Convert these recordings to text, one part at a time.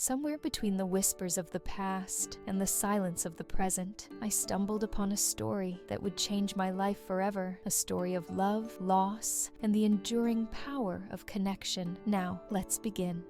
Somewhere between the whispers of the past and the silence of the present, I stumbled upon a story that would change my life forever. A story of love, loss, and the enduring power of connection. Now, let's begin.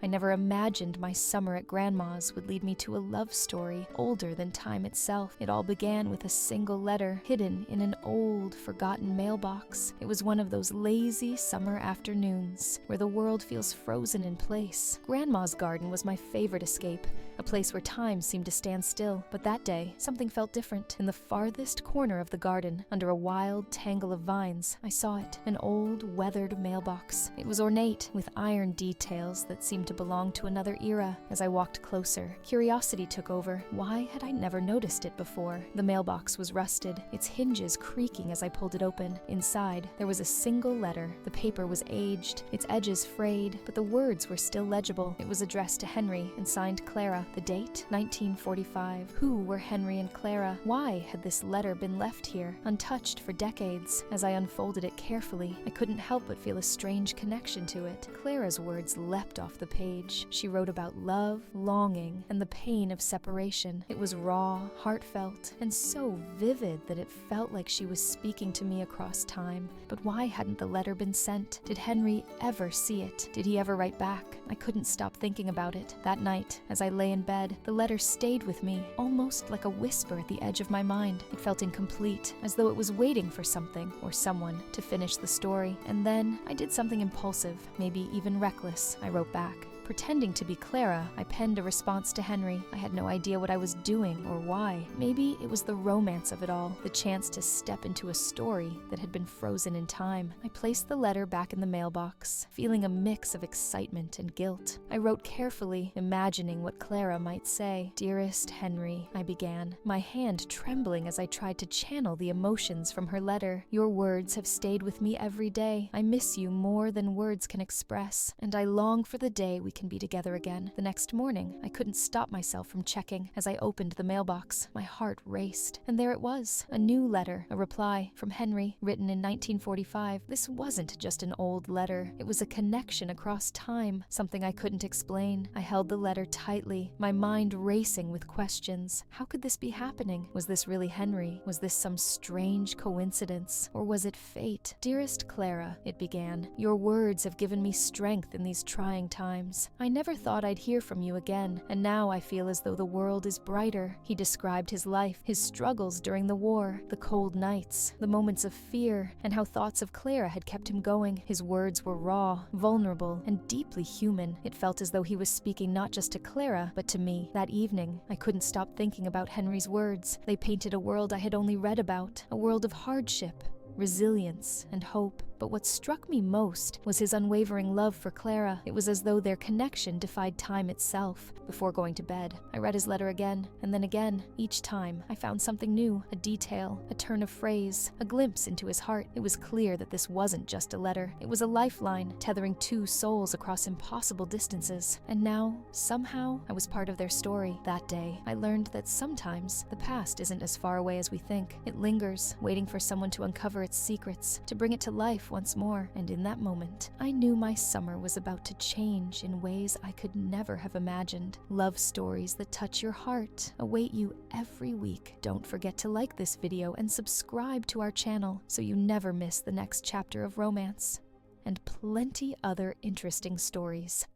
I never imagined my summer at Grandma's would lead me to a love story older than time itself. It all began with a single letter hidden in an old, forgotten mailbox. It was one of those lazy summer afternoons where the world feels frozen in place. Grandma's garden was my favorite escape, a place where time seemed to stand still. But that day, something felt different. In the farthest corner of the garden, under a wild tangle of vines, I saw it, an old, weathered mailbox. It was ornate, with iron details that seemed to belong to another era. As I walked closer, curiosity took over. Why had I never noticed it before? The mailbox was rusted, its hinges creaking as I pulled it open. Inside, there was a single letter. The paper was aged, its edges frayed, but the words were still legible. It was addressed to Henry and signed Clara. The date? 1945. Who were Henry and Clara? Why had this letter been left here, untouched for decades? As I unfolded it carefully, I couldn't help but feel a strange connection to it. Clara's words leapt off the page. She wrote about love, longing, and the pain of separation. It was raw, heartfelt, and so vivid that it felt like she was speaking to me across time. But why hadn't the letter been sent? Did Henry ever see it? Did he ever write back? I couldn't stop thinking about it. That night, as I lay in bed, the letter stayed with me, almost like a whisper at the edge of my mind. It felt incomplete, as though it was waiting for something or someone to finish the story. And then I did something impulsive, maybe even reckless. I wrote back. Pretending to be Clara, I penned a response to Henry. I had no idea what I was doing or why. Maybe it was the romance of it all, the chance to step into a story that had been frozen in time. I placed the letter back in the mailbox, feeling a mix of excitement and guilt. I wrote carefully, imagining what Clara might say. "Dearest Henry," I began, my hand trembling as I tried to channel the emotions from her letter. "Your words have stayed with me every day. I miss you more than words can express, and I long for the day we can be together again." The next morning, I couldn't stop myself from checking. As I opened the mailbox, my heart raced. And there it was, a new letter, a reply from Henry, written in 1945. This wasn't just an old letter. It was a connection across time, something I couldn't explain. I held the letter tightly, my mind racing with questions. How could this be happening? Was this really Henry? Was this some strange coincidence? Or was it fate? "Dearest Clara," it began, "your words have given me strength in these trying times. I never thought I'd hear from you again, and now I feel as though the world is brighter." He described his life, his struggles during the war, the cold nights, the moments of fear, and how thoughts of Clara had kept him going. His words were raw, vulnerable, and deeply human. It felt as though he was speaking not just to Clara, but to me. That evening, I couldn't stop thinking about Henry's words. They painted a world I had only read about, a world of hardship, resilience, and hope. But what struck me most was his unwavering love for Clara. It was as though their connection defied time itself. Before going to bed, I read his letter again, and then again. Each time, I found something new, a detail, a turn of phrase, a glimpse into his heart. It was clear that this wasn't just a letter. It was a lifeline, tethering two souls across impossible distances. And now, somehow, I was part of their story. That day, I learned that sometimes the past isn't as far away as we think. It lingers, waiting for someone to uncover its secrets, to bring it to life once more. And in that moment, I knew my summer was about to change in ways I could never have imagined. Love stories that touch your heart await you every week. Don't forget to like this video and subscribe to our channel so you never miss the next chapter of romance and plenty other interesting stories.